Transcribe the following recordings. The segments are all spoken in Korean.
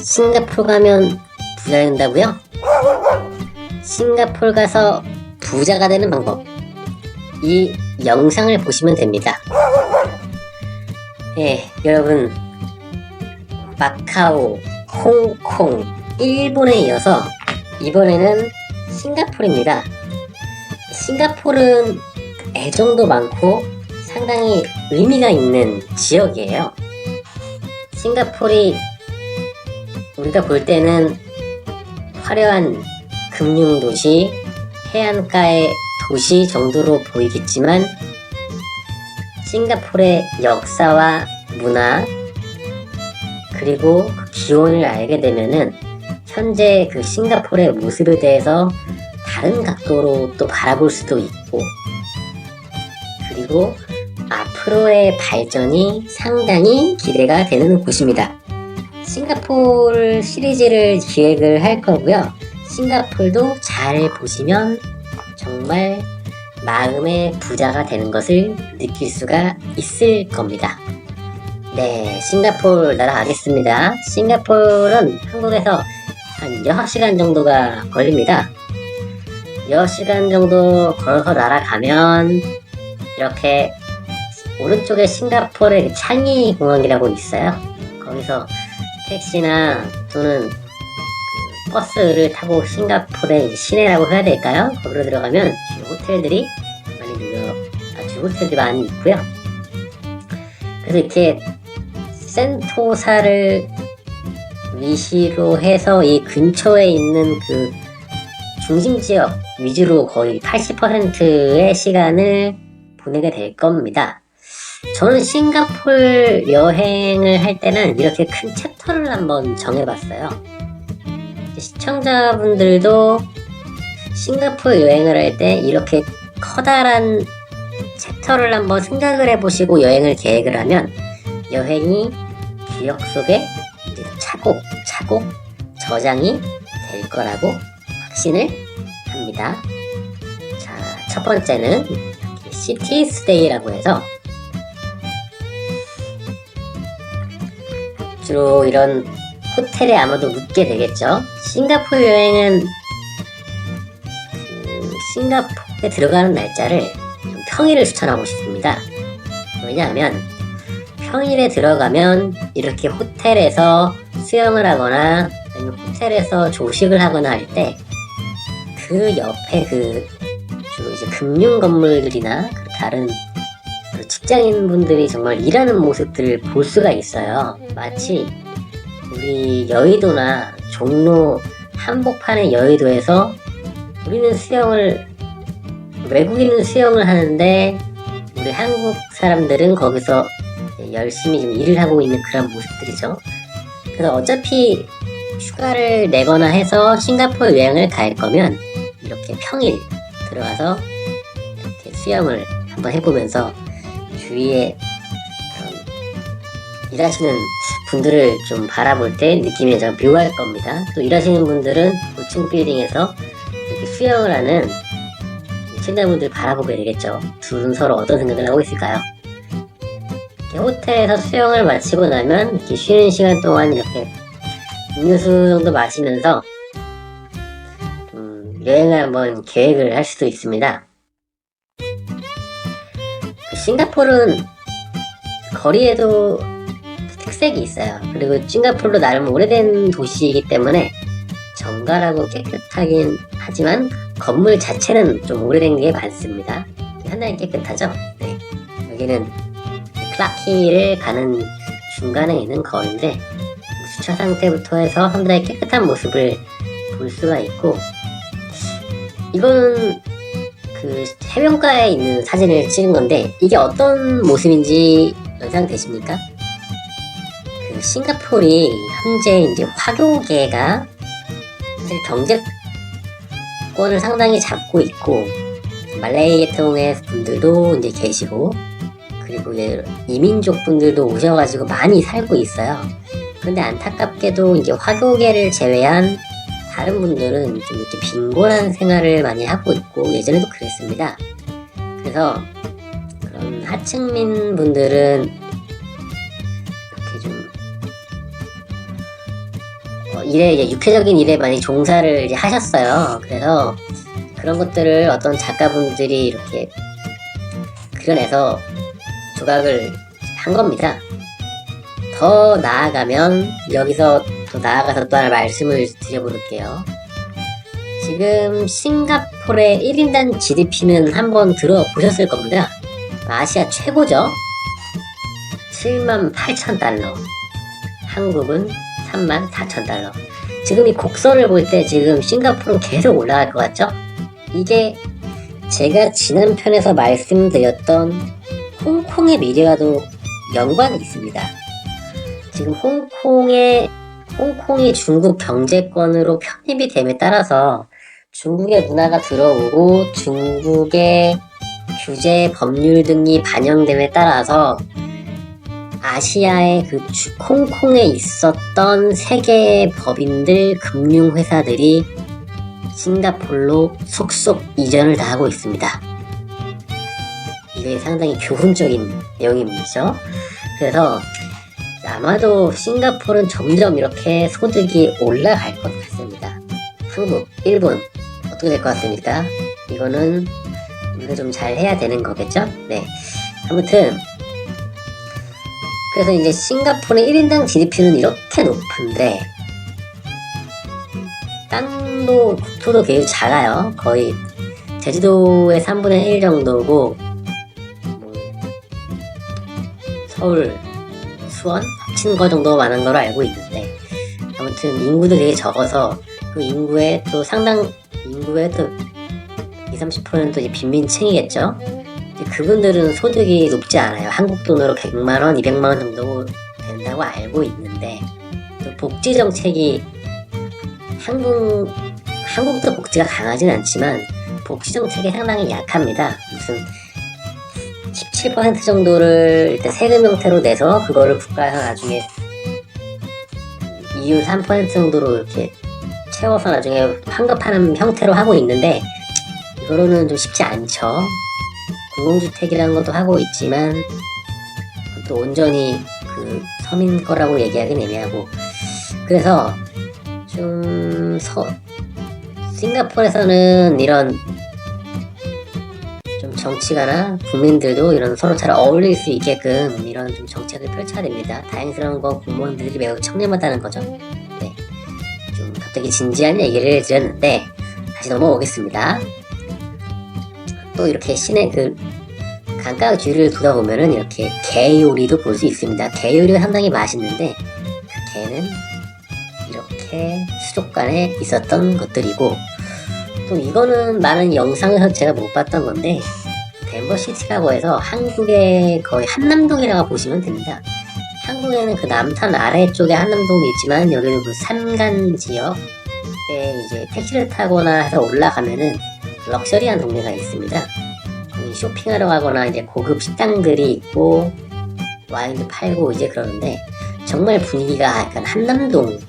싱가포르 가면 부자 된다고요? 싱가포르 가서 부자가 되는 방법, 이 영상을 보시면 됩니다. 여러분, 마카오, 홍콩, 일본에 이어서 이번에는 싱가포르입니다. 싱가포르는 애정도 많고 상당히 의미가 있는 지역이에요. 싱가포르이 우리가 볼 때는 화려한 금융도시, 해안가의 도시 정도로 보이겠지만 싱가포르의 역사와 문화 그리고 그 기원을 알게 되면은 현재 그 싱가포르의 모습에 대해서 다른 각도로 또 바라볼 수도 있고, 그리고 앞으로의 발전이 상당히 기대가 되는 곳입니다. 싱가포르 시리즈를 기획을 할 거고요. 싱가포르도 잘 보시면 정말 마음의 부자가 되는 것을 느낄 수가 있을 겁니다. 네, 싱가포르 날아가겠습니다. 싱가포르는 한국에서 한 6시간 정도가 걸립니다. 6시간 정도 걸어서 날아가면 이렇게 오른쪽에 싱가포르의 창이 공항이라고 있어요. 거기서 택시나 또는 그 버스를 타고 싱가포르의 시내라고 해야 될까요? 거기로 들어가면 주요 호텔들이 많이 있고요. 그래서 이렇게 센토사를 위시로 해서 이 근처에 있는 그 중심 지역 위주로 거의 80%의 시간을 보내게 될 겁니다. 저는 싱가포르 여행을 할 때는 이렇게 큰 챕터를 한번 정해봤어요. 시청자분들도 싱가포르 여행을 할 때 이렇게 커다란 챕터를 한번 생각을 해보시고 여행을 계획을 하면 여행이 기억 속에 이제 차곡차곡 저장이 될 거라고 확신을 합니다. 자, 첫 번째는 시티 스테이라고 해서 주로 이런 호텔에 아마도 묵게 되겠죠. 싱가포르 여행은 싱가포르에 들어가는 날짜를 평일을 추천하고 싶습니다. 왜냐하면 평일에 들어가면 이렇게 호텔에서 수영을 하거나 아니면 호텔에서 조식을 하거나 할 때 그 옆에 그 주로 이제 금융 건물들이나 다른 직장인 분들이 정말 일하는 모습들을 볼 수가 있어요. 마치 우리 여의도나 종로 한복판의 여의도에서 우리는 외국인은 수영을 하는데 우리 한국 사람들은 거기서 열심히 좀 일을 하고 있는 그런 모습들이죠. 그래서 어차피 휴가를 내거나 해서 싱가포르 여행을 갈 거면 이렇게 평일 들어가서 이렇게 수영을 한번 해보면서 주위에 일하시는 분들을 좀 바라볼 때 느낌이 좀 묘할 겁니다. 또 일하시는 분들은 고층 빌딩에서 이렇게 수영을 하는 시청자분들 바라보게 되겠죠. 둘은 서로 어떤 생각을 하고 있을까요? 이렇게 호텔에서 수영을 마치고 나면 이렇게 쉬는 시간 동안 이렇게 음료수 정도 마시면서 여행을 한번 계획을 할 수도 있습니다. 싱가포르는 거리에도 특색이 있어요. 그리고 싱가포르도 나름 오래된 도시이기 때문에 정갈하고 깨끗하긴 하지만 건물 자체는 좀 오래된 게 많습니다. 상당히 깨끗하죠. 네. 여기는 클라키를 가는 중간에 있는 거리인데 주차 상태부터 해서 상당히 깨끗한 모습을 볼 수가 있고, 이거는 그 해변가에 있는 사진을 찍은 건데 이게 어떤 모습인지 연상되십니까? 그 싱가포르이 현재 이제 화교계가 사실 경제권을 상당히 잡고 있고 말레이 계통의 분들도 이제 계시고 그리고 이제 이민족 분들도 오셔가지고 많이 살고 있어요. 근데 안타깝게도 이제 화교계를 제외한 다른 분들은 좀 이렇게 빈곤한 생활을 많이 하고 있고 예전에도 그랬습니다. 그래서 그런 하층민 분들은 이렇게 좀 일에 이제 육체적인 일에 많이 종사를 이제 하셨어요. 그래서 그런 것들을 어떤 작가분들이 이렇게 그려내서 조각을 한 겁니다. 더 나아가면 여기서 또 나아가서 또 하나 말씀을 드려볼게요. 지금 싱가포르의 1인당 GDP는 한번 들어보셨을 겁니다. 아시아 최고죠. 78,000달러. 한국은 34,000달러. 지금 이 곡선을 볼 때 지금 싱가포르는 계속 올라갈 것 같죠? 이게 제가 지난 편에서 말씀드렸던 홍콩의 미래와도 연관이 있습니다. 지금 홍콩이 중국 경제권으로 편입이 됨에 따라서 중국의 문화가 들어오고 중국의 규제 법률 등이 반영됨에 따라서 아시아의 홍콩에 있었던 세계의 법인들, 금융회사들이 싱가포르로 속속 이전을 다 하고 있습니다. 이게 상당히 교훈적인 내용이죠. 그래서 아마도 싱가포르는 점점 이렇게 소득이 올라갈 것 같습니다. 한국, 일본 어떻게 될 것 같습니까? 이거는 우리가 좀 잘 해야 되는 거겠죠? 네. 아무튼 그래서 이제 싱가포르의 1인당 GDP는 이렇게 높은데 땅도 국토도 굉장히 작아요. 거의 제주도의 3분의 1 정도고 서울, 수원 합친 거 정도 많은 걸로 알고 있는데 아무튼 인구도 되게 적어서 그 인구의 또 20-30%는 또 이제 빈민층이겠죠. 그분들은 소득이 높지 않아요. 한국 돈으로 100만원, 200만원 정도 된다고 알고 있는데 또 복지 정책이 한국도 복지가 강하진 않지만 복지 정책이 상당히 약합니다. 무슨 17% 정도를 일단 세금 형태로 내서 그거를 국가에서 나중에 이율 3% 정도로 이렇게 채워서 나중에 환급하는 형태로 하고 있는데 이거로는 좀 쉽지 않죠. 공공주택이라는 것도 하고 있지만 또 온전히 그 서민 거라고 얘기하기는 애매하고 그래서 좀 싱가포르에서는 이런 좀 정치가나 국민들도 이런 서로 잘 어울릴 수 있게끔 이런 좀 정책을 펼쳐야 됩니다. 다행스러운 건 공무원들이 매우 청렴하다는 거죠. 네, 좀 갑자기 진지한 얘기를 드렸는데 다시 넘어오겠습니다. 또 이렇게 시내 강가 뒤를 돌아보면은 이렇게 게 요리도 볼 수 있습니다. 게 요리가 상당히 맛있는데 그 게는 이렇게 수족관에 있었던 것들이고 또 이거는 많은 영상에서 제가 못 봤던 건데 덴버시티라고 해서 한국의 거의 한남동이라고 보시면 됩니다. 한국에는 그 남산 아래쪽에 한남동이 있지만 여기는 그 산간 지역에 이제 택시를 타거나 해서 올라가면은 럭셔리한 동네가 있습니다. 쇼핑하러 가거나 이제 고급 식당들이 있고 와인도 팔고 이제 그러는데 정말 분위기가 약간 한남동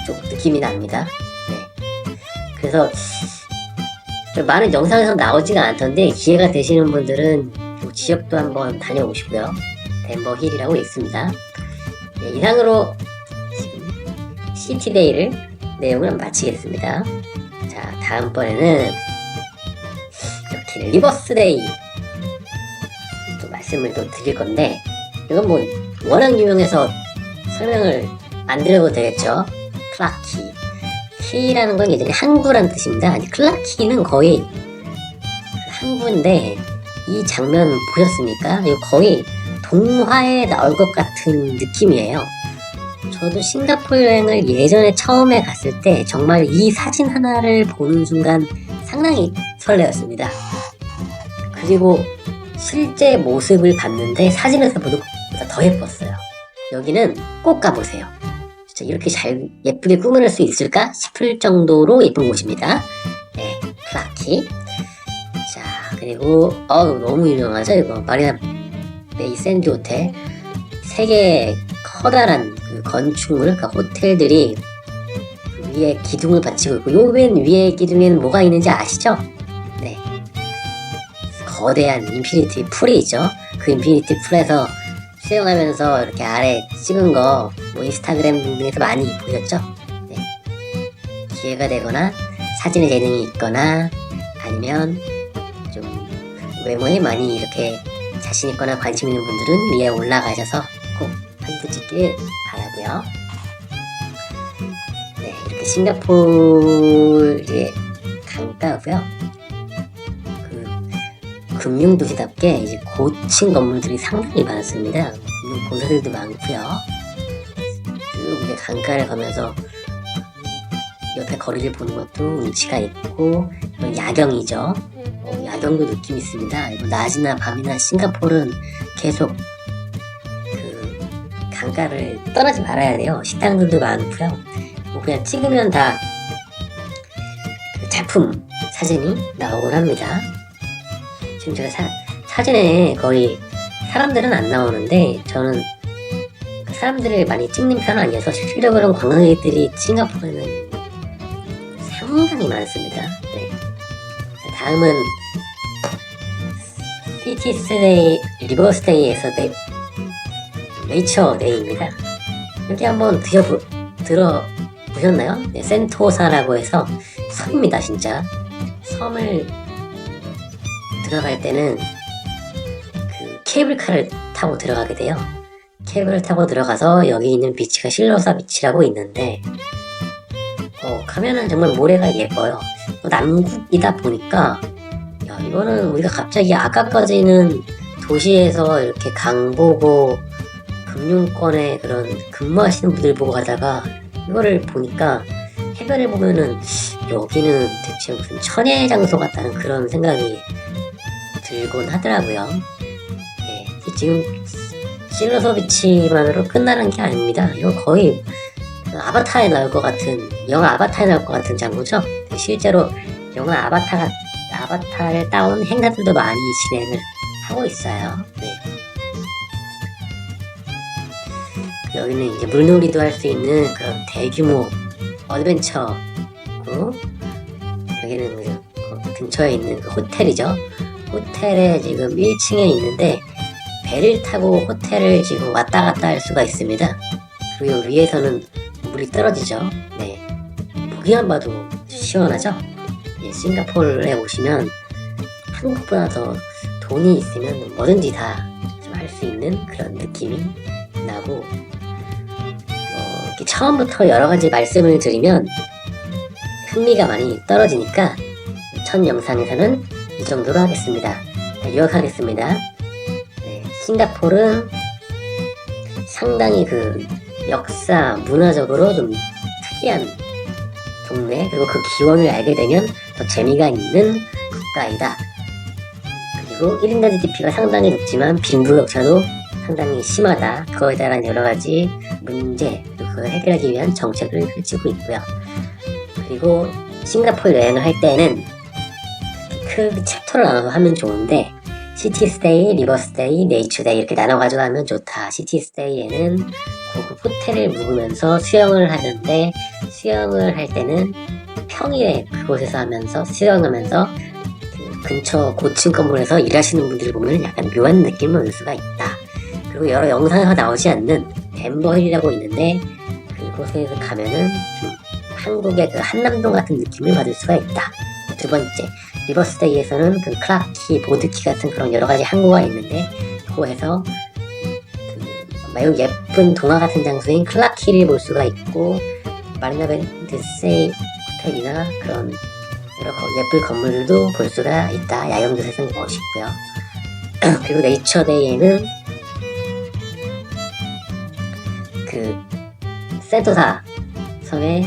쪽 느낌이 납니다. 네. 그래서 좀 많은 영상에서 나오지가 않던데 기회가 되시는 분들은 이 지역도 한번 다녀오시고요. 덴버 힐이라고 있습니다. 네, 이상으로 지금 시티데이를 내용을 마치겠습니다. 자, 다음번에는 이렇게 리버스데이 또 말씀을 또 드릴 건데 이건 뭐 워낙 유명해서 설명을 안 드려도 되겠죠. 클라키 키라는 건 예전에 항구란 뜻입니다. 클라키는 거의 항구인데 이 장면 보셨습니까? 이거 거의 동화에 나올 것 같은 느낌이에요. 저도 싱가포르 여행을 예전에 처음에 갔을 때 정말 이 사진 하나를 보는 순간 상당히 설레었습니다. 그리고 실제 모습을 봤는데 사진에서 보는 것보다 더 예뻤어요. 여기는 꼭 가보세요. 진짜 이렇게 잘 예쁘게 꾸며낼 수 있을까 싶을 정도로 예쁜 곳입니다. 네, 클라키. 자, 그리고 너무 유명하죠 이거 마리나 베이 샌드 호텔. 세계 커다란 그 건축물, 그 호텔들이 위에 기둥을 받치고 있고 요 맨 위에 기둥에는 뭐가 있는지 아시죠? 네, 거대한 인피니티 풀이 있죠. 그 인피니티 풀에서 수영하면서 이렇게 아래 찍은 거 뭐 인스타그램 등에서 많이 보셨죠? 네. 기회가 되거나 사진에 재능이 있거나 아니면 좀 외모에 많이 이렇게 자신 있거나 관심 있는 분들은 위에 올라가셔서 꼭 사진 찍길 바라고요. 네, 이렇게 싱가포르의 강가고요. 금융도시답게 이제 고층 건물들이 상당히 많습니다. 금융 본사들도 많고요. 쭉 이제 강가를 가면서 옆에 거리를 보는 것도 운치가 있고, 이건 야경이죠. 야경도 느낌 있습니다. 이거 낮이나 밤이나 싱가포르는 계속 그 강가를 떠나지 말아야 돼요. 식당들도 많고요. 뭐 그냥 찍으면 다 그 작품 사진이 나오곤 합니다. 지금 제가 사진에 거의 사람들은 안 나오는데 저는 그 사람들을 많이 찍는 편은 아니어서 실질적으로는 관광객들이 싱가포르에는 상당히 많습니다. 네. 다음은 시티스데이 리버스데이에서 네이처데이입니다. 여기 한번 들어보셨나요? 네, 센토사라고 해서 섬입니다. 진짜 섬을 들어갈 때는 그 케이블카를 타고 들어가게 돼요. 케이블을 타고 들어가서 여기 있는 비치가 실로사 비치라고 있는데 가면은 정말 모래가 예뻐요. 남극이다 보니까 야, 이거는 우리가 갑자기 아까까지는 도시에서 이렇게 강 보고 금융권에 그런 근무하시는 분들 보고 가다가 이거를 보니까 해변을 보면은 여기는 대체 무슨 천혜의 장소 같다는 그런 생각이 들곤 하더라고요. 예, 지금 실로서 비치만으로 끝나는 게 아닙니다. 이거 거의 아바타에 나올 것 같은, 영화 아바타에 나올 것 같은 장소죠. 실제로 영화 아바타를 따온 행사들도 많이 진행을 하고 있어요. 네. 여기는 이제 물놀이도 할 수 있는 그런 대규모 어드벤처고, 여기는 그 근처에 있는 그 호텔이죠. 호텔에 지금 1층에 있는데 배를 타고 호텔을 지금 왔다 갔다 할 수가 있습니다. 그리고 위에서는 물이 떨어지죠. 네. 보기만 봐도 시원하죠. 예, 싱가포르에 오시면 한국보다 더 돈이 있으면 뭐든지 다 할 수 있는 그런 느낌이 나고, 이렇게 처음부터 여러 가지 말씀을 드리면 흥미가 많이 떨어지니까 첫 영상에서는 이 정도로 하겠습니다. 요약하겠습니다. 네, 싱가포르는 상당히 그 역사, 문화적으로 좀 특이한 동네, 그리고 그 기원을 알게 되면 더 재미가 있는 국가이다. 그리고 1인당 GDP가 상당히 높지만 빈부격차도 상당히 심하다. 그거에 따른 여러 가지 문제, 그걸 해결하기 위한 정책을 펼치고 있고요. 그리고 싱가포르 여행을 할 때는 크게 챕터를 나눠서 하면 좋은데, 시티스데이, 리버스데이, 네이처데이 이렇게 나눠가지고 하면 좋다. 시티스데이에는 고급 호텔을 묵으면서 수영을 하는데, 수영을 할 때는 평일에 그곳에서 하면서 수영하면서 그 근처 고층 건물에서 일하시는 분들을 보면 약간 묘한 느낌을 얻을 수가 있다. 그리고 여러 영상에서 나오지 않는 덴버힐이라고 있는데 그곳에서 가면은 좀 한국의 그 한남동 같은 느낌을 받을 수가 있다. 두 번째, 리버스데이에서는 그 클라키, 보드키 같은 그런 여러 가지 항구가 있는데 그곳에서 그 매우 예쁜 동화 같은 장소인 클라키를 볼 수가 있고, 마리나 벤드세이 호텔이나 그런 여러 예쁜 건물들도 볼 수가 있다. 야경도 세상에 멋있고요. 그리고 네이처데이에는 그 센토사 섬에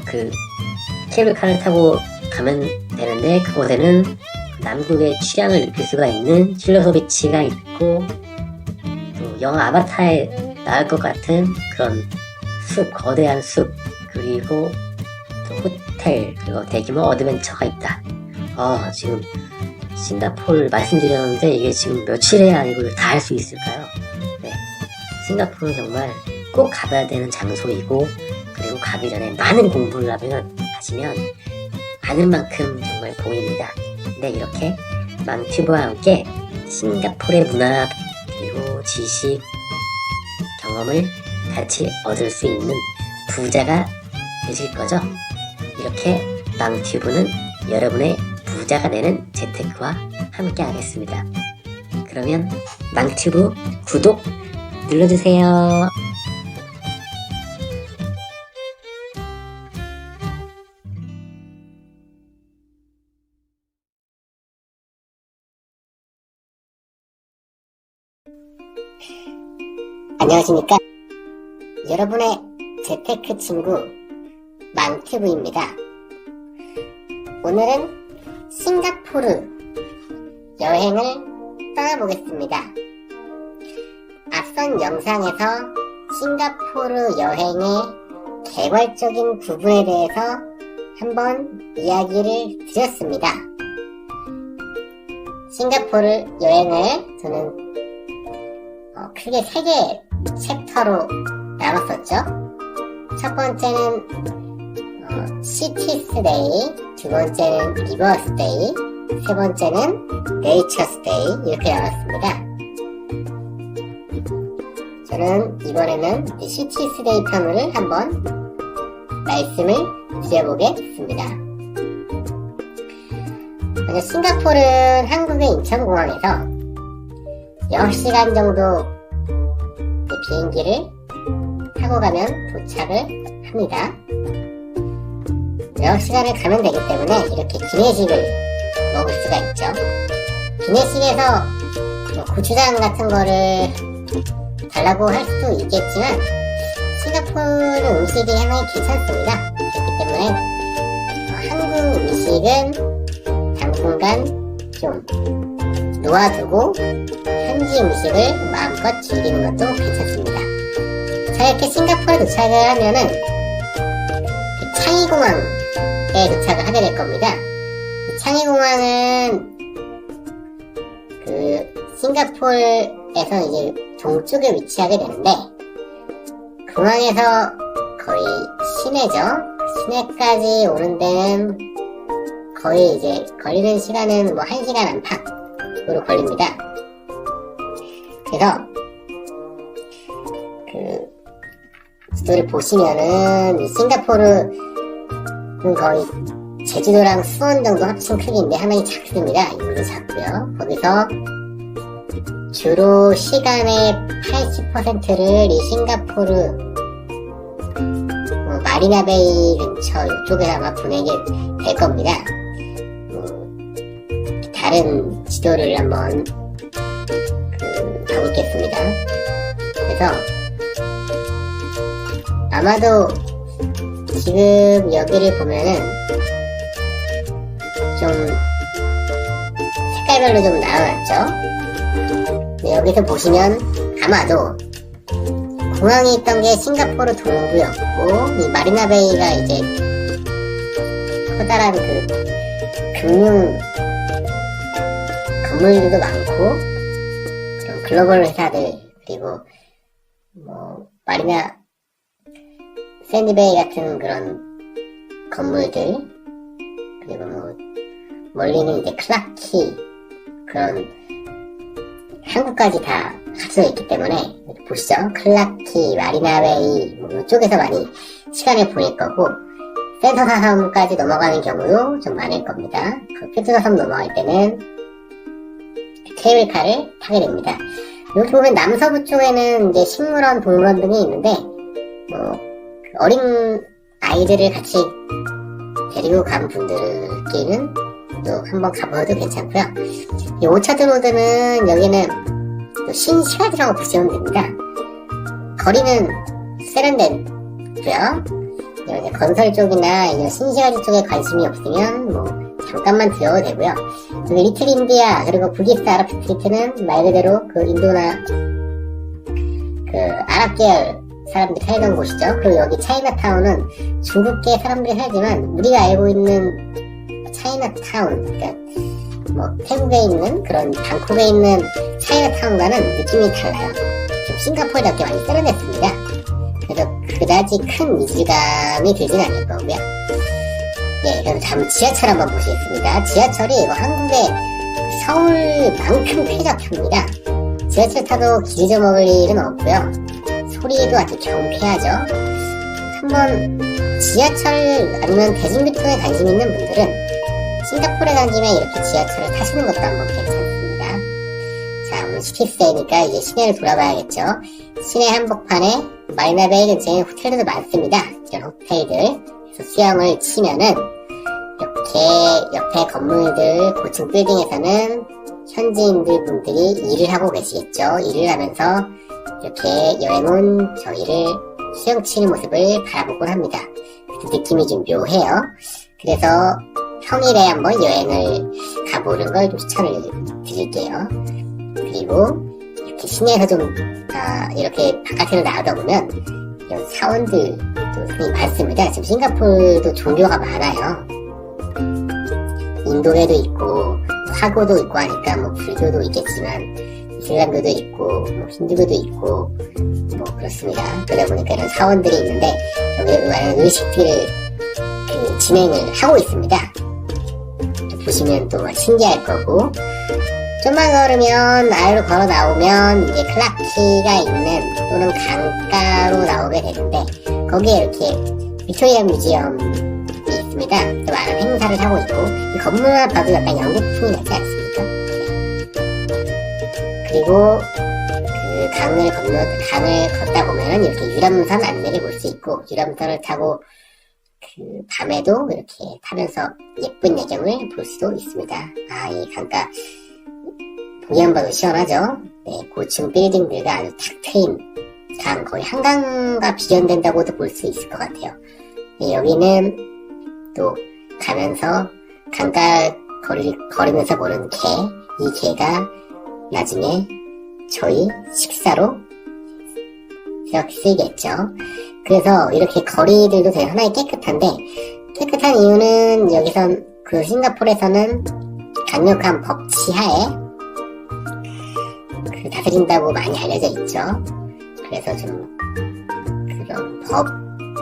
그 케이블카를 타고 가면 되는데, 그곳에는 남극의 취향을 느낄 수가 있는 실로소 비치가 있고, 또 영화 아바타에 나올 것 같은 그런 숲, 거대한 숲, 그리고 또 호텔, 그리고 대규모 어드벤처가 있다. 지금 싱가포르 말씀드렸는데 이게 지금 며칠 해야 이걸 다 할 수 있을까요? 네, 싱가포르는 정말 꼭 가봐야 되는 장소이고, 그리고 가기 전에 많은 공부를 하시면 아는 만큼 정말 보입니다. 근데 이렇게 망튜브와 함께 싱가포르의 문화 그리고 지식 경험을 같이 얻을 수 있는 부자가 되실 거죠. 이렇게 망튜브는 여러분의 부자가 되는 재테크와 함께 하겠습니다. 그러면 망튜브 구독 눌러주세요. 안녕하십니까. 여러분의 재테크 친구 망튜브입니다. 오늘은 싱가포르 여행을 떠나보겠습니다. 앞선 영상에서 싱가포르 여행의 개괄적인 부분에 대해서 한번 이야기를 드렸습니다. 싱가포르 여행을 저는 크게 3개 챕터로 나눴었죠. 첫 번째는 시티스데이, 두 번째는 리버스데이, 세 번째는 네이처스데이 이렇게 나눴습니다. 저는 이번에는 시티스데이 편을 한번 말씀을 드려보겠습니다. 먼저 싱가포르는 한국의 인천공항에서 6시간 정도 비행기를 타고 가면 도착을 합니다. 6시간을 가면 되기 때문에 이렇게 기내식을 먹을 수가 있죠. 기내식에서 고추장 같은 거를 달라고 할 수도 있겠지만 싱가포르 음식이 상당히 괜찮습니다. 그렇기 때문에 한국 음식은 당분간 좀 놓아두고 현지 음식을 마음껏 즐기는 것도 괜찮습니다. 자, 이렇게 싱가포르에 도착을 하면은 창의공항에 도착을 하게 될 겁니다. 이 창의공항은 싱가포르에서 이제 동쪽에 위치하게 되는데 공항에서 거의 시내죠. 시내까지 오는 데는 거의 이제 걸리는 시간은 1시간 안팎으로 걸립니다. 그래서 지도를 보시면은 이 싱가포르는 거의 제주도랑 수원 정도 합친 크기인데 하나이 작습니다. 이것도 작고요. 거기서 주로 시간의 80%를 이 싱가포르 마리나베이 근처 이쪽에 아마 보내게 될 겁니다. 다른 지도를 한번 가보겠습니다. 그래서 아마도 지금 여기를 보면은 좀 색깔별로 좀 나눠놨죠. 여기서 보시면 아마도 공항이 있던 게 싱가포르 동부였고 이 마리나베이가 이제 커다란 금융 건물들도 많고 그런 글로벌 회사들 그리고 마리나 샌디베이 같은 그런 건물들 그리고 멀리는 이제 클라키 그런 한국까지 다 합쳐져 있기 때문에 보시죠. 클라키, 마리나베이 이쪽에서 많이 시간을 보낼 거고 센터사 섬까지 넘어가는 경우도 좀 많을 겁니다. 센터사 섬 넘어갈 때는 케이블카를 타게 됩니다. 여기 보면 남서부 쪽에는 이제 식물원, 동물원 등이 있는데 어린 아이들을 같이 데리고 간 분들끼리는 또 한번 가보셔도 괜찮고요. 이 오차드 로드는 여기는 또 신시가지라고 보시면 됩니다. 거리는 세련되고요. 이제 건설 쪽이나 이제 신시가지 쪽에 관심이 없으면 잠깐만 들어도 되고요. 여기 리틀 인디아 그리고 북이스트 아랍 스트리트는 말 그대로 인도나 아랍 계열 사람들이 살던 곳이죠. 그리고 여기 차이나타운은 중국계 사람들이 살지만 우리가 알고 있는 차이나타운, 그러니까 태국에 있는 그런 방콕에 있는 차이나타운과는 느낌이 달라요. 좀 싱가포르답게 많이 세련됐습니다. 그래서 그다지 큰 이질감이 들진 않을 거고요. 그럼 다음 지하철 한번 보시겠습니다. 지하철이 한국의 서울만큼 쾌적합니다. 지하철 타도 길 잊어먹을 일은 없고요. 소리도 아주 경쾌하죠. 한번 지하철 아니면 대중교통에 관심 있는 분들은 싱가포르에 간 김에 이렇게 지하철을 타시는 것도 한번 괜찮습니다. 자, 오늘 시티스테이니까 이제 시내를 돌아봐야겠죠. 시내 한복판에 마리나베이 근처에 호텔들도 많습니다. 이런 호텔들. 그래서 수영을 치면은 이렇게 옆에 건물들, 고층 빌딩에서는 현지인들 분들이 일을 하고 계시겠죠. 일을 하면서 이렇게 여행 온 저희를 수영 치는 모습을 바라보곤 합니다. 그래서 느낌이 좀 묘해요. 그래서 평일에 한번 여행을 가보는 걸 좀 추천을 드릴게요. 그리고 이렇게 시내에서 좀 이렇게 바깥으로 나가다 보면 이런 사원들도 상당히 많습니다. 지금 싱가포르도 종교가 많아요. 인도에도 있고 화교도 있고 하니까 뭐 불교도 있겠지만 이슬람교도 있고 뭐 힌두교도 있고 뭐 그렇습니다. 그러다 보니까 이런 사원들이 있는데 여기 많은 의식들을 진행을 하고 있습니다. 보시면 또 신기할 거고, 좀만 걸으면 아래로 걸어 나오면 이제 클라키가 있는 또는 강가로 나오게 되는데 거기에 이렇게 빅토리아 뮤지엄이 있습니다. 또 많은 행사를 하고 있고 이 건물만 봐도 약간 영국풍이 나지 않습니까? 그리고 그 강을 걷다 보면 이렇게 유람선 안내를 볼 수 있고 유람선을 타고 그 밤에도 이렇게 타면서 예쁜 야경을 볼 수도 있습니다. 이 강가 보기만 봐도 시원하죠? 네, 고층 빌딩들과 아주 탁 트인 강, 거의 한강과 비견된다고도 볼 수 있을 것 같아요. 네, 여기는 또 가면서 강가 걸으면서 보는 개, 이 개가 나중에 저희 식사로 쓰이겠죠. 그래서 이렇게 거리들도 되게 하나의 깨끗한데, 깨끗한 이유는 여기선 그 싱가포르에서는 강력한 법치하에 그 다스린다고 많이 알려져 있죠. 그래서 좀 그런 법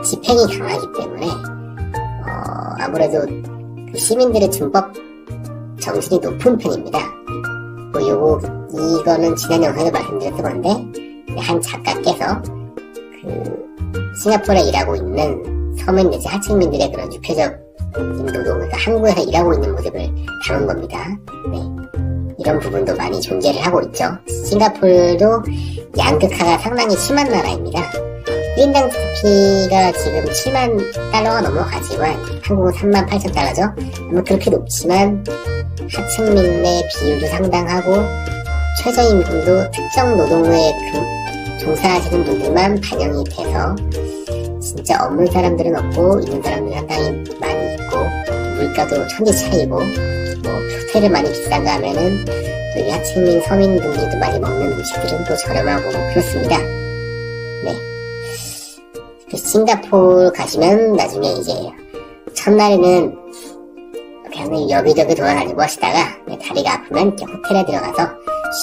집행이 강하기 때문에 아무래도 그 시민들의 준법 정신이 높은 편입니다. 뭐 이거는 지난 영상에서 말씀드렸던 건데 한 작가께서 그 싱가포르에 일하고 있는 서민 내지 하층민들의 그런 유폐적인 노동, 그러니까 한국에서 일하고 있는 모습을 담은 겁니다. 네. 이런 부분도 많이 존재를 하고 있죠. 싱가포르도 양극화가 상당히 심한 나라입니다. 1인당 GDP가 지금 7만 달러가 넘어가지만 한국은 3만 8천 달러죠. 아마 그렇게 높지만 하층민의 비율도 상당하고 최저임금도 특정 노동에 종사하시는 분들만 반영이 돼서 진짜 없는 사람들은 없고 있는 사람들은 상당히 많이 있고 물가도 천지 차이고 뭐 호텔을 많이 비싼가 하면은 또 이 하층민 서민분들도 많이 먹는 음식들은 또 저렴하고 그렇습니다. 네. 그 싱가포르 가시면 나중에 이제 첫날에는 그냥 여기저기 돌아다니고 하시다가 다리가 아프면 이렇게 호텔에 들어가서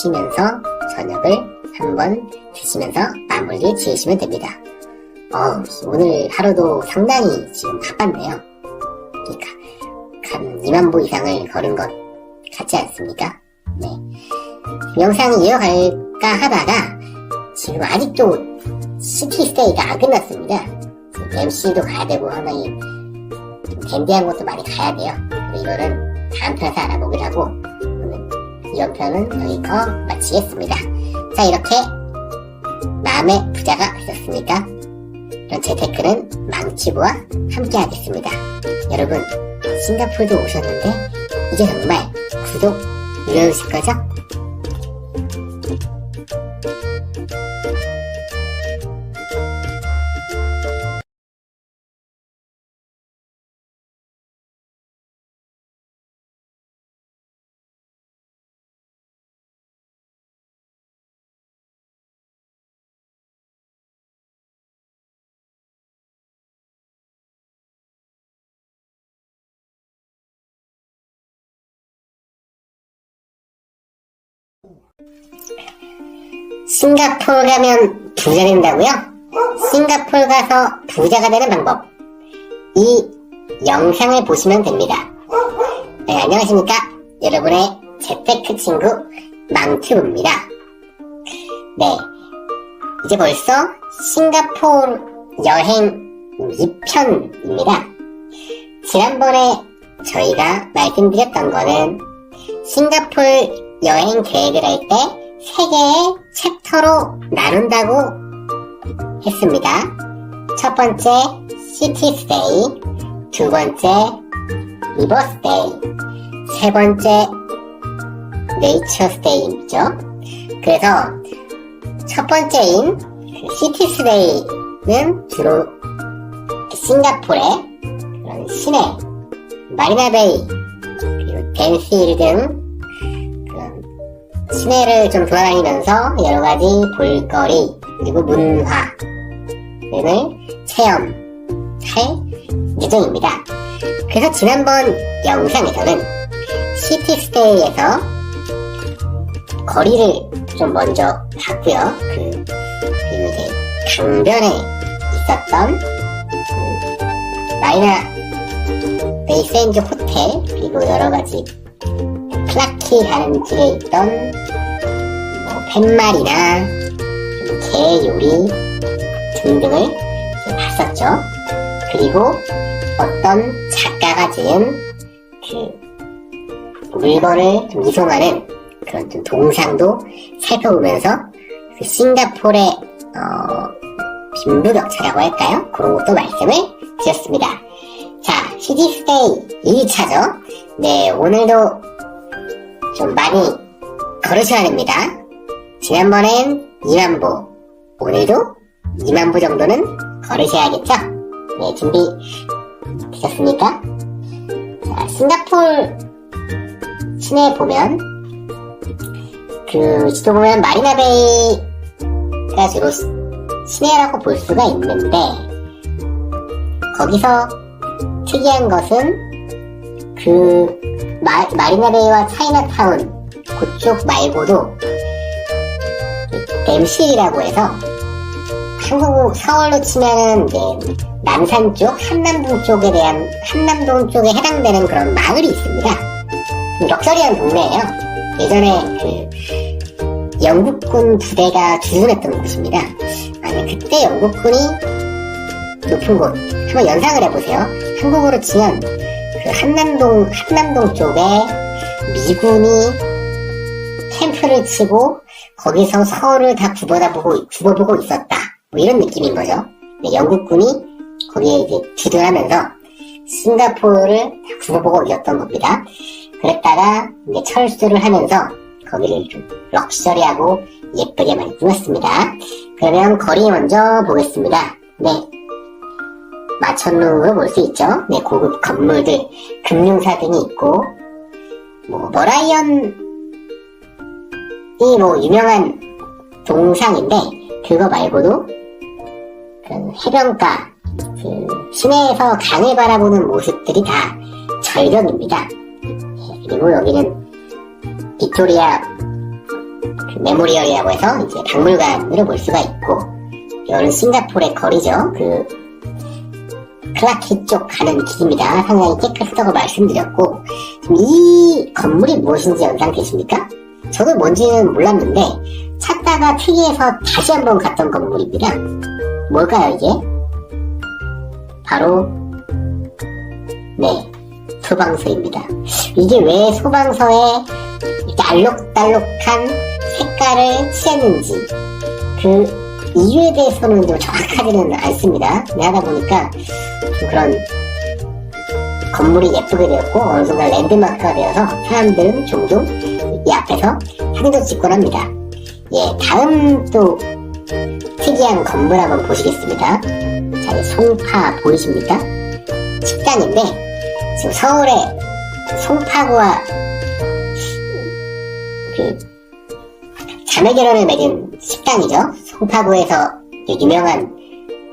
쉬면서 저녁을 한번 드시면서 마무리를 지으시면 됩니다. 오늘 하루도 상당히 지금 바빴네요. 그러니까 한 2만 보 이상을 걸은 것 같지 않습니까? 네. 영상 이어갈까 하다가 지금 아직도 시티스테이가 안 끝났습니다. MC도 가야 되고 상당히 댄디한 것도 많이 가야 돼요. 이거는 다음 편에서 알아보기로 하고 오늘 이번 편은 여기서 마치겠습니다. 자, 이렇게 마음의 부자가 되셨습니까? 그럼 재테크는 망치부와 함께 하겠습니다. 여러분, 싱가포르도 오셨는데 이제 정말 구독 눌러주실 거죠? 싱가포르 가면 부자 된다고요? 싱가포르 가서 부자가 되는 방법, 이 영상을 보시면 됩니다. 네, 안녕하십니까? 여러분의 재테크 친구 망튜브입니다. 네, 이제 벌써 싱가포르 여행 2편입니다. 지난번에 저희가 말씀드렸던 거는 싱가포르 여행 계획을 할 때 3개의 챕터로 나눈다고 했습니다. 첫 번째 시티 스테이, 두 번째 리버 스테이, 세 번째 네이처 스테이죠. 그래서 첫 번째인 시티 스테이는 주로 싱가포르의 그런 시내, 마리나베이, 그리고 댄스힐 등 그런 시내를 좀 돌아다니면서 여러가지 볼거리 그리고 문화 등을 체험할 예정입니다. 그래서 지난번 영상에서는 시티스테이에서 거리를 좀 먼저 봤고요. 그리고 이제 강변에 있었던 마리나 베이 샌즈 호텔, 그리고 여러가지 클라키라는 길에 있던 팻말이나 게 요리 등등을 봤었죠. 그리고 어떤 작가가 지은 그 물건을 좀 이송하는 그런 좀 동상도 살펴보면서 그 싱가포르의 빈부격차라고 할까요? 그런 것도 말씀을 드렸습니다. 자, 시티스테이 2차죠. 네, 오늘도 좀 많이 걸으셔야 됩니다. 지난번엔 2만보, 오늘도 2만보 정도는 걸으셔야겠죠? 네, 준비 되셨습니까? 자, 싱가포르 시내 보면 그 지도 보면 마리나베이가 주로 시내라고 볼 수가 있는데, 거기서 특이한 것은 그 마리나베이와 차이나타운 그쪽 말고도 MC라고 해서 한국 서울로 치면은 이제 남산 쪽, 한남동 쪽에 대한 한남동 쪽에 해당되는 그런 마을이 있습니다. 럭셔리한 동네예요. 예전에 그 영국군 부대가 주둔했던 곳입니다. 아니 그때 영국군이 높은 곳 한번 연상을 해보세요. 한국으로 치면 그 한남동 쪽에 미군이 캠프를 치고 거기서 서울을 다 굽어보고 있었다. 뭐 이런 느낌인 거죠. 영국군이 거기에 이제 주둔하면서 싱가포르를 다 굽어보고 있었던 겁니다. 그랬다가 이제 철수를 하면서 거기를 좀 럭셔리하고 예쁘게 많이 꾸몄습니다. 그러면 거리 먼저 보겠습니다. 네. 마천루로 볼 수 있죠. 네, 고급 건물들, 금융사 등이 있고, 머라이언이 유명한 동상인데, 그거 말고도, 해변가, 시내에서 강을 바라보는 모습들이 다 절경입니다. 그리고 여기는 빅토리아 메모리얼이라고 해서 이제 박물관으로 볼 수가 있고, 이거는 싱가포르의 거리죠. 클라키 쪽 가는 길입니다. 상당히 깨끗하다고 말씀드렸고, 이 건물이 무엇인지 연상되십니까? 저도 뭔지는 몰랐는데 찾다가 특이해서 다시 한번 갔던 건물입니다. 뭘까요 이게? 바로 소방서입니다. 이게 왜 소방서에 이렇게 알록달록한 색깔을 칠했는지 그 이유에 대해서는 좀 정확하지는 않습니다. 하다 보니까 좀 그런 건물이 예쁘게 되었고 어느 순간 랜드마크가 되어서 사람들은 종종 이 앞에서 사진도 찍곤 합니다. 예, 다음 또 특이한 건물 한번 보시겠습니다. 자, 이 송파 보이십니까? 식당인데 지금 서울의 송파구와 그 자매결혼을 맺은 식당이죠. 송파구에서 유명한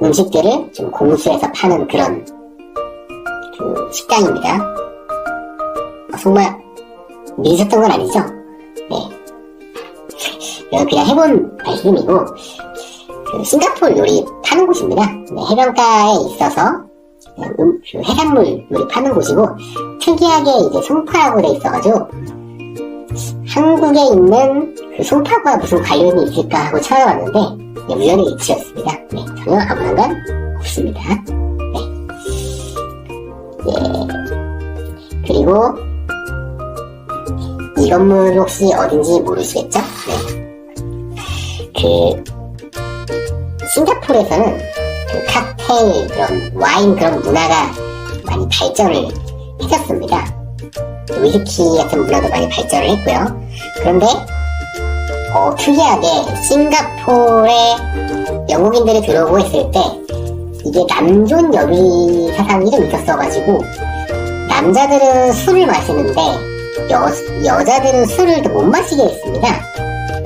음식들을 좀 공수해서 파는 그런 그 식당입니다. 정말 미쳤던 건 아니죠? 네. 그냥 해본 말씀이고, 그 싱가포르 요리 파는 곳입니다. 네, 해변가에 있어서 그 해산물 요리 파는 곳이고, 특이하게 이제 송파라고 돼 있어가지고 한국에 있는 그 송파구와 무슨 관련이 있을까 하고 찾아봤는데 우연의 일치였습니다. 네, 전혀 아무 상관 없습니다. 네. 예. 그리고 이 건물 혹시 어딘지 모르시겠죠? 네. 싱가포르에서는 그 칵테일 그런 와인 그런 문화가 많이 발전을 해줬습니다. 위스키 같은 문화도 많이 발전을 했고요. 그런데 특이하게 싱가포르에 영국인들이 들어오고 했을 때 이게 남존 여비 사상이 좀 있었어가지고 남자들은 술을 마시는데 여자들은 술을 더 못 마시게 했습니다.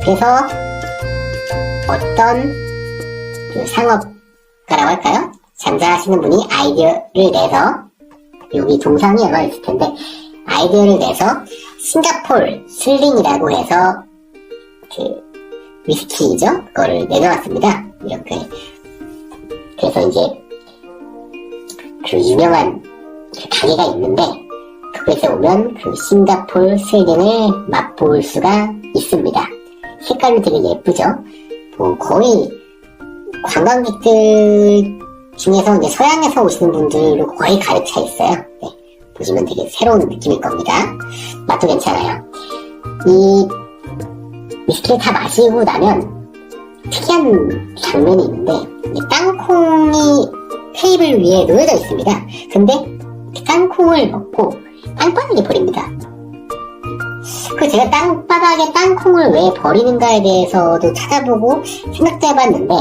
그래서 어떤 그 상업가라고 할까요? 잠자하시는 분이 아이디어를 내서 여기 동상이 아마 있을 텐데 아이디어를 내서 싱가폴 슬링이라고 해서 그 위스키죠? 그거를 내놓았습니다. 이렇게. 그래서 이제 그 유명한 그 가게가 있는데 그곳에 오면 그 싱가폴 슬링을 맛볼 수가 있습니다. 색깔이 되게 예쁘죠? 거의 관광객들 중에서 이제 서양에서 오시는 분들로 거의 가득 차 있어요. 네. 보시면 되게 새로운 느낌일 겁니다. 맛도 괜찮아요. 이 위스키를 다 마시고 나면 특이한 장면이 있는데 땅콩이 테이블 위에 놓여져 있습니다. 근데 땅콩을 먹고 땅바닥에 버립니다. 제가 땅바닥에 땅콩을 왜 버리는가에 대해서도 찾아보고 생각도 해봤는데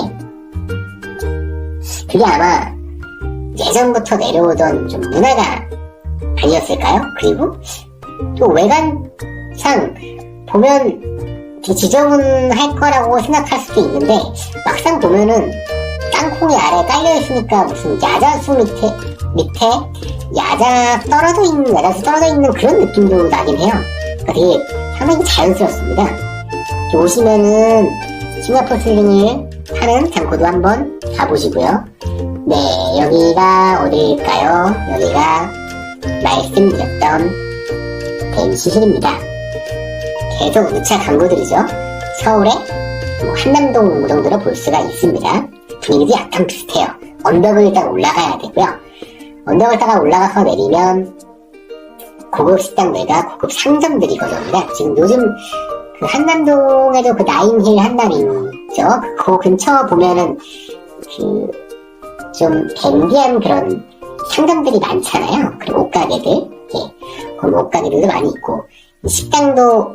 그게 아마 예전부터 내려오던 좀 문화가 아니었을까요? 그리고 또 외관상 보면 지저분할 거라고 생각할 수도 있는데 막상 보면은 땅콩이 아래에 깔려있으니까 무슨 야자수 밑에 야자수 떨어져 있는 그런 느낌도 나긴 해요. 그러니까 되게 상당히 자연스럽습니다. 오시면은 싱가포르 슬링을 파는 장고도 한번 가보시고요. 네, 여기가 어디일까요? 여기가 말씀드렸던 댐시힐입니다. 계속 누차 광고들이죠. 서울의 한남동 정도로 볼 수가 있습니다. 분위기도 약간 비슷해요. 언덕을 일단 올라가야 되고요. 언덕을 따라 올라가서 내리면 고급 식당들과 고급 상점들이 거듭니다. 지금 요즘 그 한남동에도 그 나인힐 한남이죠. 그 근처 보면은 그 좀 댄디한 그런 상점들이 많잖아요. 그리고 옷가게들, 예, 그런 옷가게들도 많이 있고 식당도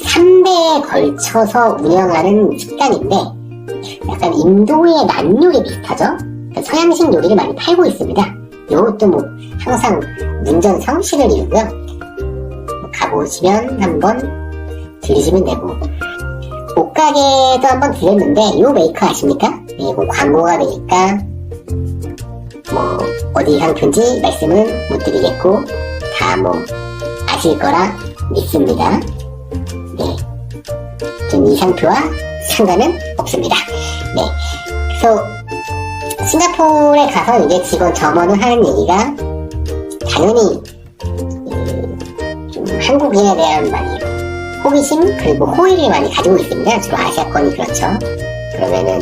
3대에 걸쳐서 운영하는 식당인데 약간 인도의 난 요리 비슷하죠? 그러니까 서양식 요리를 많이 팔고 있습니다. 이것도 뭐 항상 문전성시를 이루고요. 가보시면 한번 들리시면 되고 옷가게도 한번 들렸는데 이 메이커 아십니까? 네, 뭐 광고가 되니까 뭐 어디 상표인지 말씀은 못 드리겠고 다 뭐 아실 거라 믿습니다. 네, 좀 이 상표와 상관은 없습니다. 네, 그래서 싱가포르에 가서 이제 직원 점원을 하는 얘기가 당연히 좀 한국인에 대한 많이 호기심 그리고 호의를 많이 가지고 있습니다. 주로 아시아권이 그렇죠. 그러면은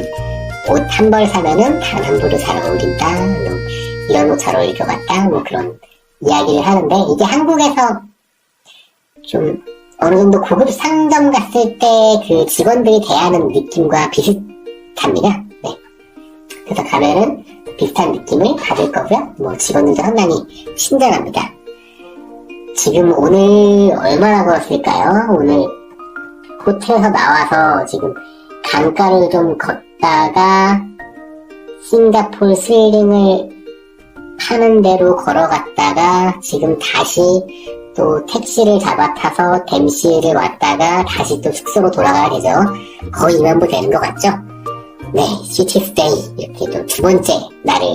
옷 한 벌 사면은 다른 한 벌도 잘 어울린다. 뭐 이런 옷 잘 어울릴 것 같다. 뭐 그런 이야기를 하는데 이게 한국에서 좀 어느 정도 고급 상점 갔을 때 그 직원들이 대하는 느낌과 비슷합니다. 네. 그래서 가면은 비슷한 느낌을 받을 거고요. 뭐 직원들도 상당히 친절합니다. 지금 오늘 얼마나 걸었을까요? 오늘 호텔에서 나와서 지금 강가를 좀 걷다가 싱가포르 슬링을 파는 데로 걸어갔다가 지금 다시 또 택시를 잡아타서 댐시를 왔다가 다시 또 숙소로 돌아가야 되죠. 거의 2만 보 되는 것 같죠? 네, 시티 스테이 이렇게 또 두 번째 날을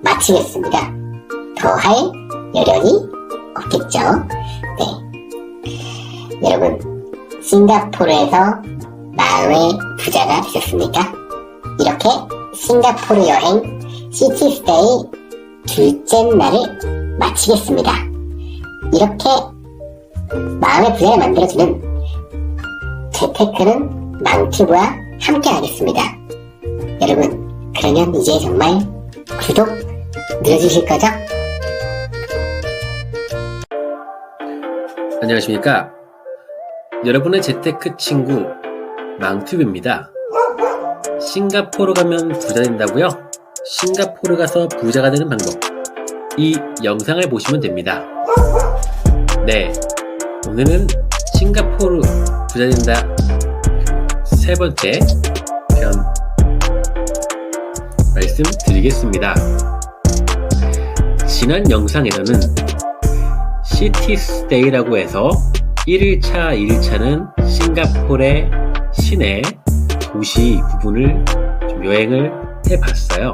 마치겠습니다. 더 할 여력이 없겠죠? 네. 여러분, 싱가포르에서 마음의 부자가 되셨습니까? 이렇게 싱가포르 여행 시티 스테이 둘째 날을 마치겠습니다. 이렇게 마음의 부자를 만들어주는 재테크는 망튜브와 함께 하겠습니다. 여러분, 그러면 이제 정말 구독 눌러주실 거죠? 안녕하십니까. 여러분의 재테크 친구 망튜브입니다. 싱가포르 가면 부자 된다고요? 싱가포르 가서 부자가 되는 방법, 이 영상을 보시면 됩니다. 네, 오늘은 싱가포르 부자 된다 세 번째 편 말씀드리겠습니다. 지난 영상에서는 시티스테이라고 해서 1일차, 2일차는 싱가포르의 시내 도시 부분을 좀 여행을 해봤어요.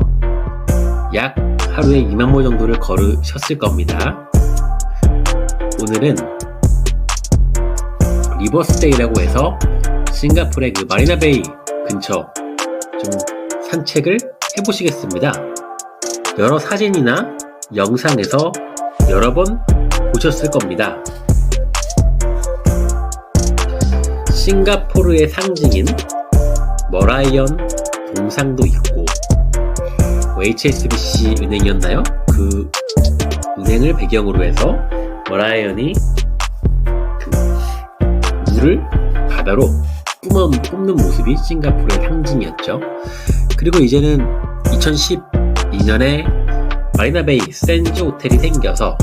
약 하루에 2만 보 정도를 걸으셨을 겁니다. 오늘은 리버스데이라고 해서 싱가포르의 그 마리나베이 근처 좀 산책을 해보시겠습니다. 여러 사진이나 영상에서 여러 번 보셨을 겁니다. 싱가포르의 상징인 머라이언 동상도 있고, HSBC 은행이었나요? 그 은행을 배경으로 해서 머라이언이 그 물을 바다로 뿜는 모습이 싱가포르의 상징이었죠. 그리고 이제는 2012년에 마리나베이 샌즈 호텔이 생겨서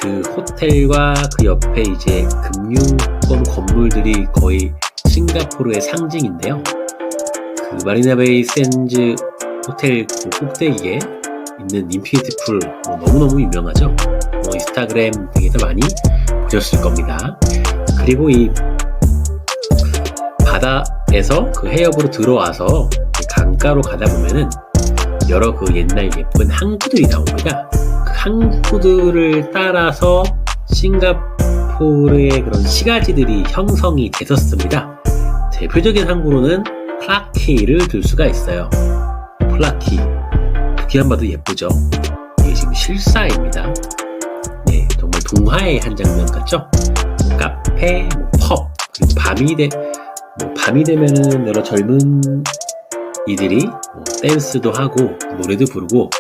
그 호텔과 그 옆에 이제 금융권 건물들이 거의 싱가포르의 상징인데요. 그 마리나베이 샌즈 호텔 그 꼭대기에 있는 인피니티 풀 너무너무 유명하죠. 인스타그램 등에서 많이 보셨을 겁니다. 그리고 이 바다에서 그 해협으로 들어와서 강가로 가다 보면은 여러 그 옛날 예쁜 항구들이 나옵니다. 그 항구들을 따라서 싱가포르의 그런 시가지들이 형성이 됐었습니다. 대표적인 항구로는 플라키를 들 수가 있어요. 플라키, 보기만 봐도 예쁘죠? 이게 지금 실사입니다. 네, 정말 동화의 한 장면 같죠? 카페, 펍, 그리고 밤이 되면은 여러 젊은 이들이 댄스도 하고 노래도 부르고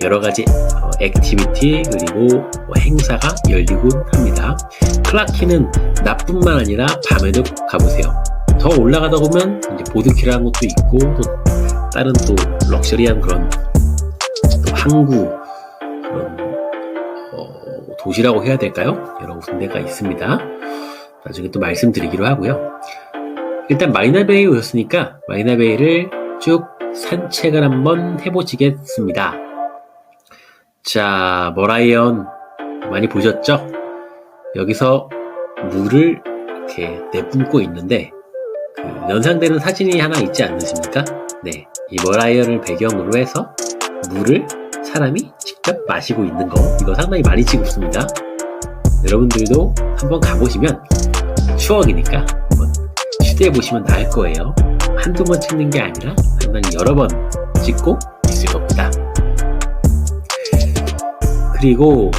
여러 가지 액티비티 그리고 행사가 열리곤 합니다. 클라키는 낮뿐만 아니라 밤에도 가보세요. 더 올라가다 보면 이제 보드키라는 것도 있고 또 다른 또 럭셔리한 그런 또 항구 그런 도시라고 해야 될까요? 여러 군데가 있습니다. 나중에 또 말씀드리기로 하고요. 일단 마리나베이에 오셨으니까 마리나베이를 쭉 산책을 한번 해보시겠습니다. 자, 머라이언 많이 보셨죠? 여기서 물을 이렇게 내뿜고 있는데 그 연상되는 사진이 하나 있지 않으십니까? 네, 이 머라이언을 배경으로 해서 물을 사람이 직접 마시고 있는 거, 이거 상당히 많이 찍었습니다. 여러분들도 한번 가보시면 추억이니까 한번 시도해보시면 나을 거예요. 한두 번 찍는 게 아니라 상당히 여러 번 찍고 있을 겁니다. 그리고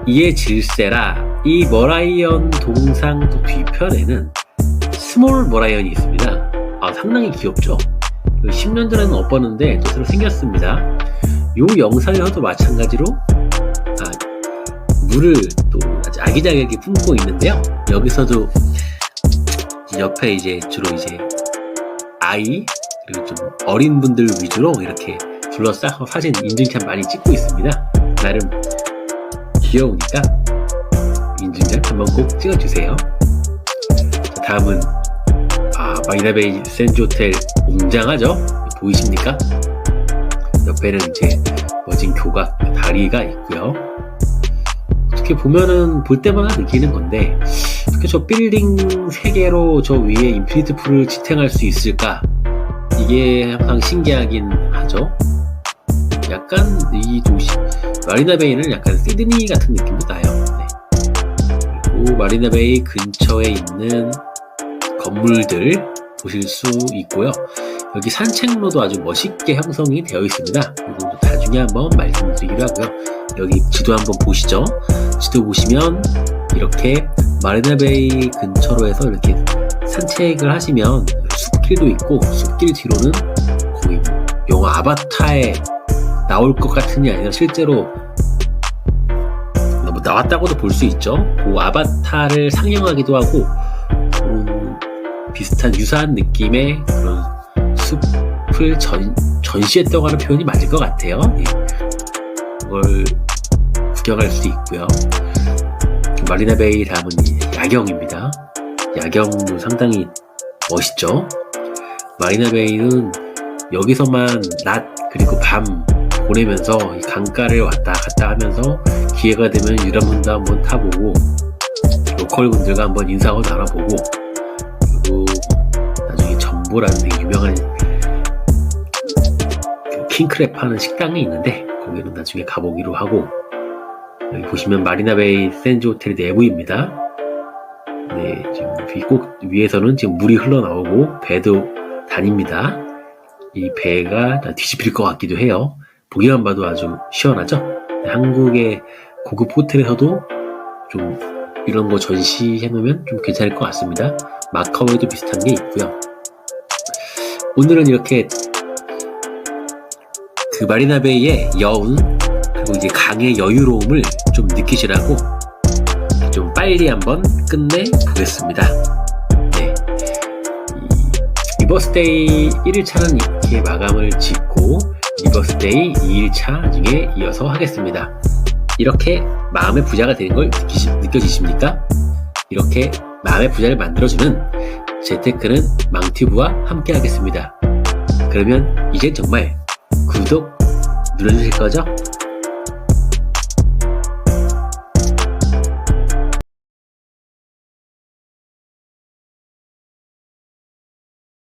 이에 질세라 이 머라이언 동상 또 뒤편에는 스몰 머라이언이 있습니다. 상당히 귀엽죠? 10년 전에는 없었는데 또 새로 생겼습니다. 이 영상에서도 마찬가지로 물을 또 아주 아기자기하게 품고 있는데요. 여기서도 옆에 이제 주로 이제 아이 그리고 좀 어린 분들 위주로 이렇게 둘러싸고 사진 인증샷 많이 찍고 있습니다. 나름 귀여우니까 인증샷 한번 꼭 찍어주세요. 자, 다음은 마리나베이 샌즈 호텔 웅장하죠? 보이십니까? 옆에는 이제 멋진 교각 다리가 있고요. 어떻게 보면은 볼 때마다 느끼는 건데 어떻게 저 빌딩 3개로 저 위에 인피니트 풀을 지탱할 수 있을까? 이게 항상 신기하긴 하죠. 약간 이 도시 마리나베이는 약간 시드니 같은 느낌도 나요. 네. 그리고 마리나베이 근처에 있는 건물들 보실 수 있고요. 여기 산책로도 아주 멋있게 형성이 되어 있습니다. 이건 나중에 한번 말씀드리기로 하고요. 여기 지도 한번 보시죠. 지도 보시면 이렇게 마리나베이 근처로 해서 이렇게 산책을 하시면 숲길도 있고 숲길 뒤로는 거의 영화 아바타에 나올 것 같은 게 아니라 실제로 뭐 나왔다고도 볼 수 있죠. 그 아바타를 상영하기도 하고 비슷한 유사한 느낌의 그런 숲을 전시했다고 하는 표현이 맞을 것 같아요. 예. 그걸 구경할 수 있고요. 마리나베이 다음은 야경입니다. 야경도 상당히 멋있죠. 마리나베이는 여기서만 낮 그리고 밤 보내면서 이 강가를 왔다 갔다 하면서 기회가 되면 유람선도 한번 타보고 로컬 분들과 한번 인사하고 나눠보고 그리고 나중에 전보라는 되게 유명한 킹크랩 하는 식당이 있는데 거기는 나중에 가보기로 하고, 여기 보시면 마리나베이 샌즈 호텔 내부입니다. 네, 지금 꼭 위에서는 지금 물이 흘러나오고 배도 다닙니다. 이 배가 뒤집힐 것 같기도 해요. 보기만 봐도 아주 시원하죠? 네, 한국의 고급 호텔에서도 좀 이런 거 전시해 놓으면 좀 괜찮을 것 같습니다. 마카오에도 비슷한 게 있고요. 오늘은 이렇게 그 마리나베이의 여운 그리고 이제 강의 여유로움을 좀 느끼시라고 좀 빨리 한번 끝내 보겠습니다. 네, 리버스데이 1일차는 이렇게 마감을 짓고 리버스데이 2일차 중에 이어서 하겠습니다. 이렇게 마음의 부자가 되는 걸 느껴지십니까? 이렇게 마음의 부자를 만들어주는 재테크는 망튜브와 함께 하겠습니다. 그러면 이제 정말 구독 눌러주실 거죠?